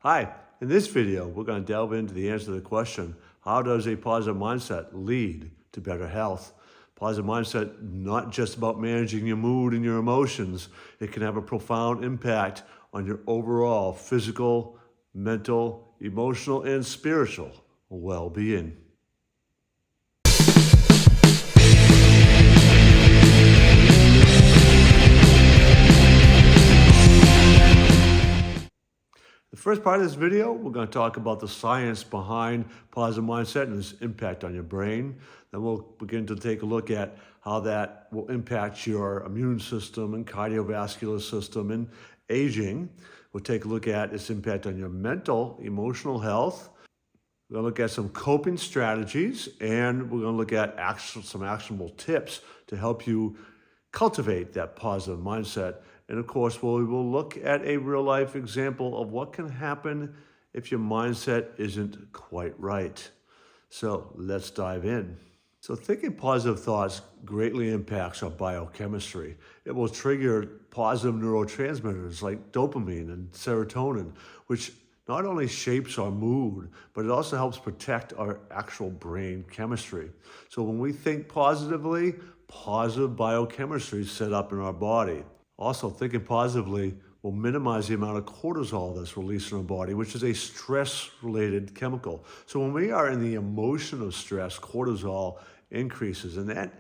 Hi, in this video, we're going to delve into the answer to the question, how does a positive mindset lead to better health? Positive mindset, not just about managing your mood and your emotions. It can have a profound impact on your overall physical, mental, emotional, and spiritual well-being. The first part of this video, we're going to talk about the science behind positive mindset and its impact on your brain. Then we'll begin to take a look at how that will impact your immune system and cardiovascular system and aging. We'll take a look at its impact on your mental, emotional health. We're going to look at some coping strategies, and we're going to look at some actionable tips to help you cultivate that positive mindset. And of course, we will look at a real life example of what can happen if your mindset isn't quite right. So let's dive in. So thinking positive thoughts greatly impacts our biochemistry. It will trigger positive neurotransmitters like dopamine and serotonin, which not only shapes our mood, but it also helps protect our actual brain chemistry. So when we think positively, positive biochemistry is set up in our body. Also, thinking positively will minimize the amount of cortisol that's released in our body, which is a stress-related chemical. So when we are in the emotion of stress, cortisol increases, and that,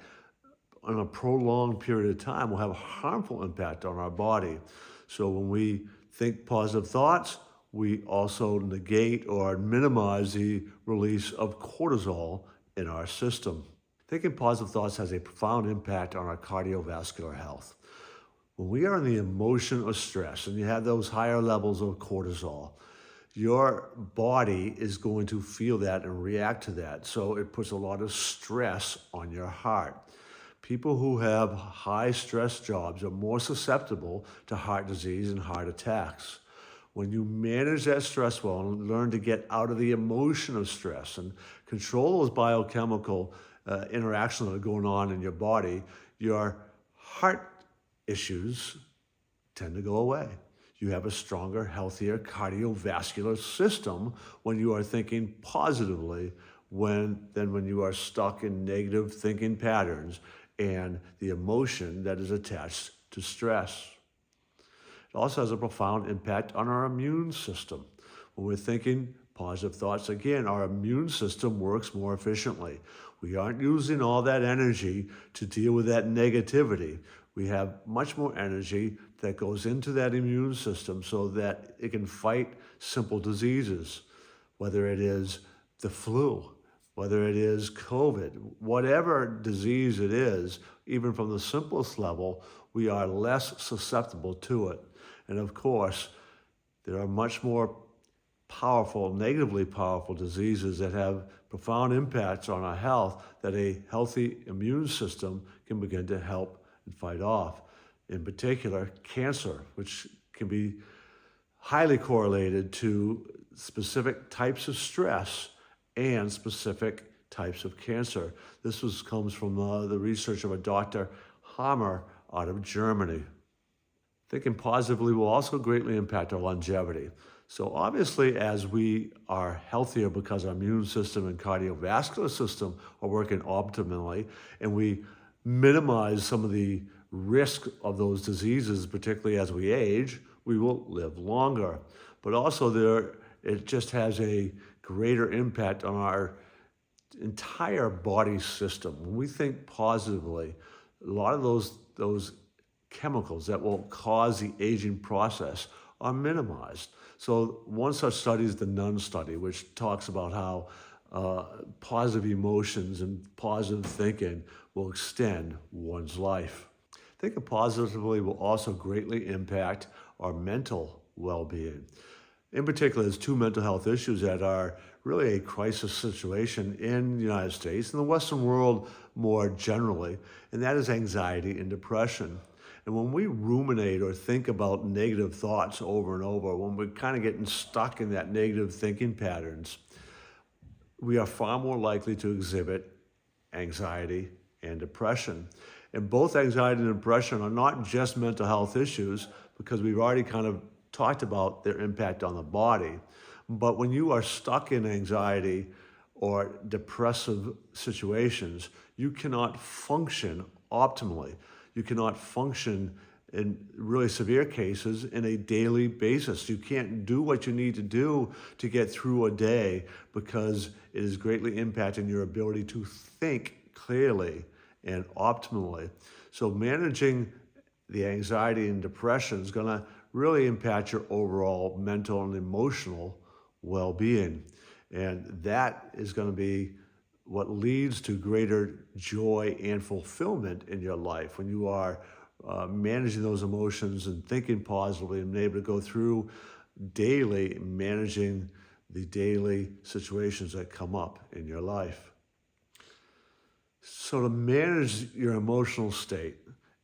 on a prolonged period of time, will have a harmful impact on our body. So when we think positive thoughts, we also negate or minimize the release of cortisol in our system. Thinking positive thoughts has a profound impact on our cardiovascular health. When we are in the emotion of stress and you have those higher levels of cortisol, your body is going to feel that and react to that. So it puts a lot of stress on your heart. People who have high stress jobs are more susceptible to heart disease and heart attacks. When you manage that stress well and learn to get out of the emotion of stress and control those biochemical interactions that are going on in your body, your heart issues tend to go away. You have a stronger, healthier cardiovascular system when you are thinking positively than when you are stuck in negative thinking patterns and the emotion that is attached to stress. It also has a profound impact on our immune system. When we're thinking positive thoughts, again, our immune system works more efficiently. We aren't using all that energy to deal with that negativity. We have much more energy that goes into that immune system so that it can fight simple diseases, whether it is the flu, whether it is COVID, whatever disease it is, even from the simplest level, we are less susceptible to it. And of course, there are much more powerful, negatively powerful diseases that have profound impacts on our health that a healthy immune system can begin to help and fight off. In particular, cancer, which can be highly correlated to specific types of stress and specific types of cancer. This comes from the research of a Dr. Hammer out of Germany. Thinking positively will also greatly impact our longevity. So obviously, as we are healthier because our immune system and cardiovascular system are working optimally, and we minimize some of the risk of those diseases, particularly as we age, we will live longer. But also it just has a greater impact on our entire body system. When we think positively, a lot of those chemicals that will cause the aging process are minimized. So one such study is the Nun study, which talks about how positive emotions and positive thinking will extend one's life. Thinking positively will also greatly impact our mental well-being. In particular, there's two mental health issues that are really a crisis situation in the United States and the Western world more generally, and that is anxiety and depression. And when we ruminate or think about negative thoughts over and over, when we're kind of getting stuck in that negative thinking patterns, we are far more likely to exhibit anxiety and depression. And both anxiety and depression are not just mental health issues, because we've already kind of talked about their impact on the body. But when you are stuck in anxiety or depressive situations, you cannot function optimally. You cannot function in really severe cases in a daily basis. You can't do what you need to do to get through a day because it is greatly impacting your ability to think clearly and optimally. So managing the anxiety and depression is going to really impact your overall mental and emotional well-being. And that is going to be what leads to greater joy and fulfillment in your life when you are managing those emotions and thinking positively and able to go through daily managing the daily situations that come up in your life. So to manage your emotional state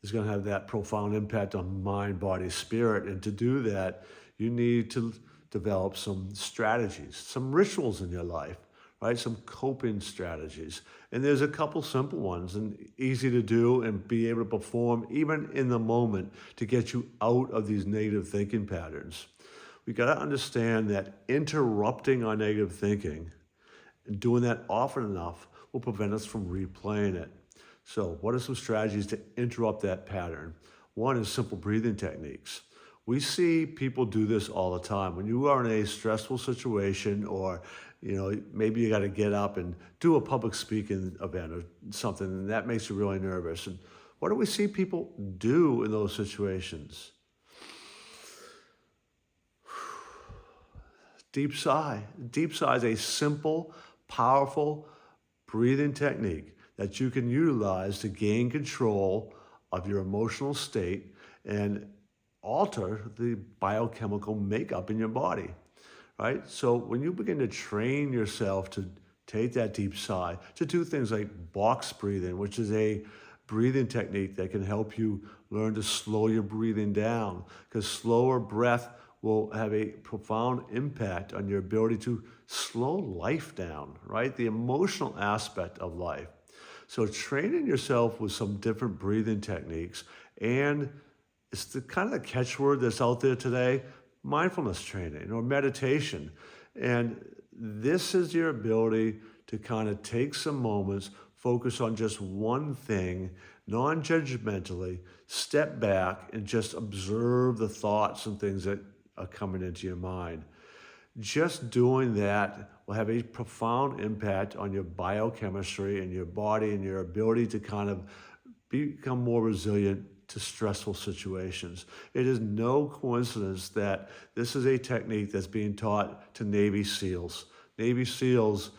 is going to have that profound impact on mind, body, spirit. And to do that, you need to develop some strategies, some rituals in your life, right? Some coping strategies. And there's a couple simple ones and easy to do and be able to perform even in the moment to get you out of these negative thinking patterns. We got to understand that interrupting our negative thinking and doing that often enough will prevent us from replaying it. So what are some strategies to interrupt that pattern? One is simple breathing techniques. We see people do this all the time. When you are in a stressful situation or maybe you got to get up and do a public speaking event or something, and that makes you really nervous. And what do we see people do in those situations? Deep sigh. Deep sigh is a simple, powerful breathing technique that you can utilize to gain control of your emotional state and alter the biochemical makeup in your body, right? So when you begin to train yourself to take that deep sigh, to do things like box breathing, which is a breathing technique that can help you learn to slow your breathing down, because slower breath will have a profound impact on your ability to slow life down, right? The emotional aspect of life. So training yourself with some different breathing techniques, and it's the kind of the catchword that's out there today, mindfulness training or meditation. And this is your ability to kind of take some moments, focus on just one thing, non-judgmentally, step back and just observe the thoughts and things that are coming into your mind. Just doing that will have a profound impact on your biochemistry and your body and your ability to kind of become more resilient to stressful situations. It is no coincidence that this is a technique that's being taught to Navy SEALs. Navy SEALs,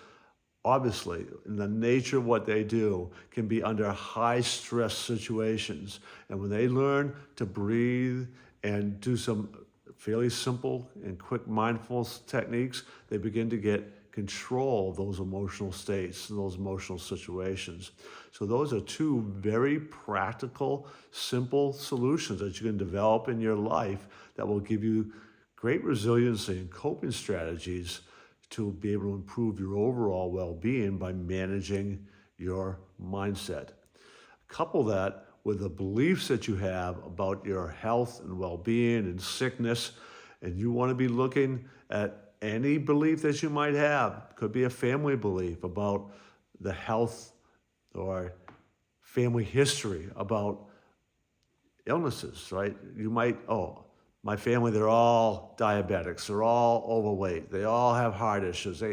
obviously, in the nature of what they do, can be under high stress situations. And when they learn to breathe and do some fairly simple and quick mindfulness techniques, they begin to get control of those emotional states, those emotional situations. So those are two very practical, simple solutions that you can develop in your life that will give you great resiliency and coping strategies to be able to improve your overall well-being by managing your mindset. Couple that with the beliefs that you have about your health and well-being and sickness, and you want to be looking at any belief that you might have. Could be a family belief about the health or family history about illnesses, right? You might, my family, they're all diabetics, they're all overweight, they all have heart issues.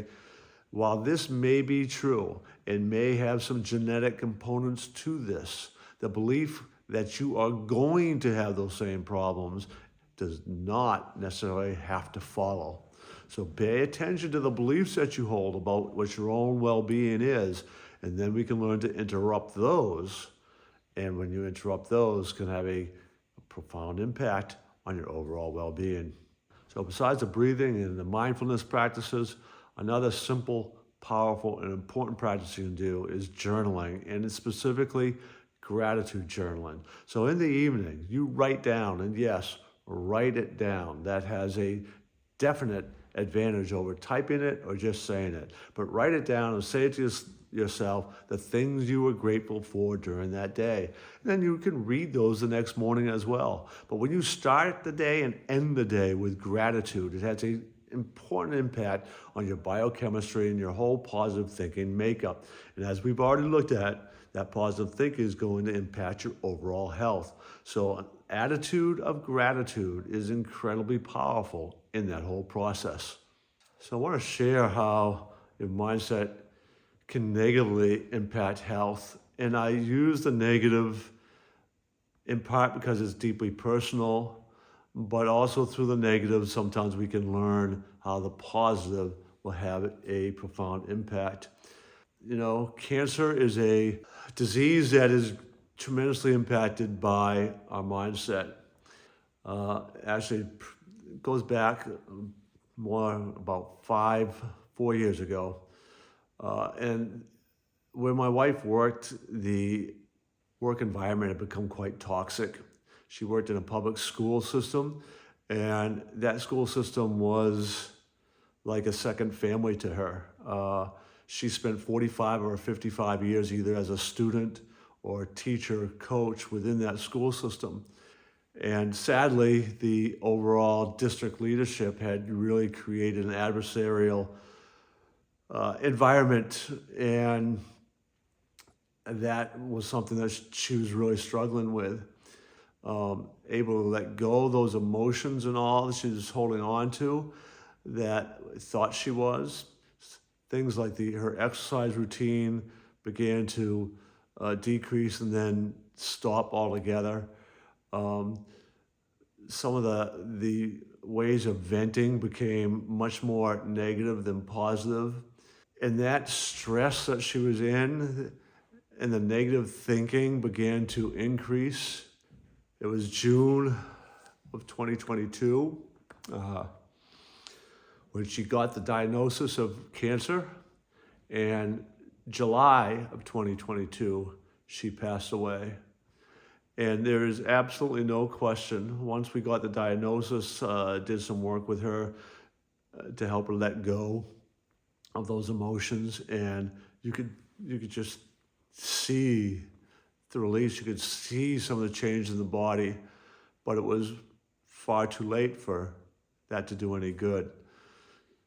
While this may be true and may have some genetic components to this, the belief that you are going to have those same problems does not necessarily have to follow. So pay attention to the beliefs that you hold about what your own well-being is, and then we can learn to interrupt those. And when you interrupt those, can have a profound impact on your overall well-being. So besides the breathing and the mindfulness practices, another simple, powerful, and important practice you can do is journaling, and it's specifically gratitude journaling. So in the evening, you write down, and yes, write it down. That has a definite advantage over typing it or just saying it. But write it down and say it to yourself, the things you were grateful for during that day. And then you can read those the next morning as well. But when you start the day and end the day with gratitude, it has an important impact on your biochemistry and your whole positive thinking makeup. And as we've already looked at, that positive thinking is going to impact your overall health. So an attitude of gratitude is incredibly powerful in that whole process. So I want to share how your mindset can negatively impact health. And I use the negative in part because it's deeply personal, but also through the negative, sometimes we can learn how the positive will have a profound impact. You know, cancer is a disease that is tremendously impacted by our mindset. Actually, it goes back more about 4 years ago. And where my wife worked, the work environment had become quite toxic. She worked in a public school system, and that school system was like a second family to her. She spent 45 or 55 years either as a student or teacher, coach within that school system. And sadly, the overall district leadership had really created an adversarial environment, and that was something that she was really struggling with. Able to let go of those emotions and all that she was holding on to that thought she was. Things like her exercise routine began to decrease and then stop altogether. Some of the ways of venting became much more negative than positive. And that stress that she was in and the negative thinking began to increase. It was June of 2022 when she got the diagnosis of cancer, and July of 2022, she passed away. And there is absolutely no question, once we got the diagnosis, did some work with her to help her let go of those emotions, and you could just see the release, you could see some of the change in the body, but it was far too late for that to do any good.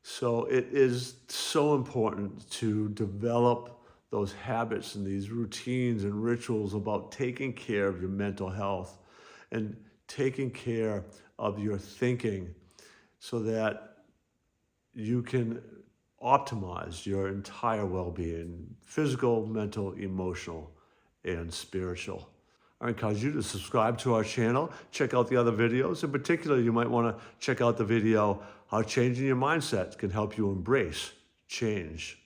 So it is so important to develop those habits and these routines and rituals about taking care of your mental health and taking care of your thinking so that you can optimize your entire well-being, physical, mental, emotional, and spiritual. I encourage you to subscribe to our channel, check out the other videos. In particular, you might want to check out the video, How Changing Your Mindset Can Help You Embrace Change.